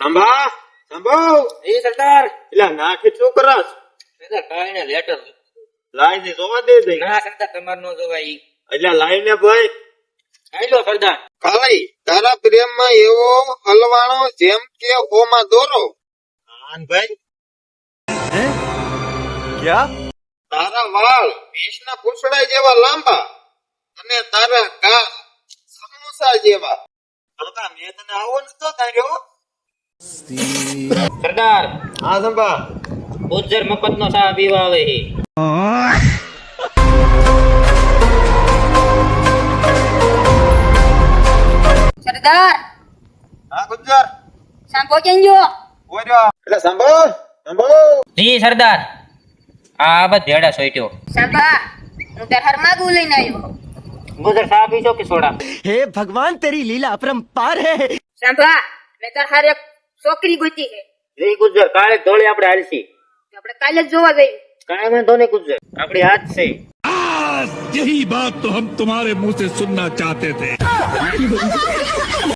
અંબા સંભો એ સરદાર એટલે નાખી શું કરસ સરદાર કાઈને લેટર લાઈને જોવા દે દે ના સરદાર તમાર નો જોવાય એટલે લાઈને ભાઈ આયલો સરદાર કાળી તારા પ્રેમમાં એવો હલવાણો જેમ કે હોમાં દોરો આન ભાઈ क्या તારા વાળ ભેંસના પૂંછડા જેવા લાંબા અને તારા કાન સમોસા જેવા કાકા મેં તને આવો નતો તાર્યો સરદાર હા સંભા ગુજર મફત નો ચા પીવા આવે છે સરદાર હા ગુજર સાંભો કેમ જો ઓર્યો એટલે સંભો સંભો જી સરદાર આ બધ ભેડા સોઈટ્યો સાંભા હું તાર હર માગું લઈને આવ્યો ગુજર ચા પીજો કે સોડા हे भगवान तेरी लीला अपरंपार है સાંભા મેં તાર હાર એક છોકરી ગોતી છે જી ગુજર કાલે ધોળે આપણે હાલસી આપણે કાલે જ જોવા જઈએ કાંઈ વાંધો નહીં ગુજર આપણી હાથ છે यही बात तो हम तुम्हारे मुंह से सुनना चाहते थे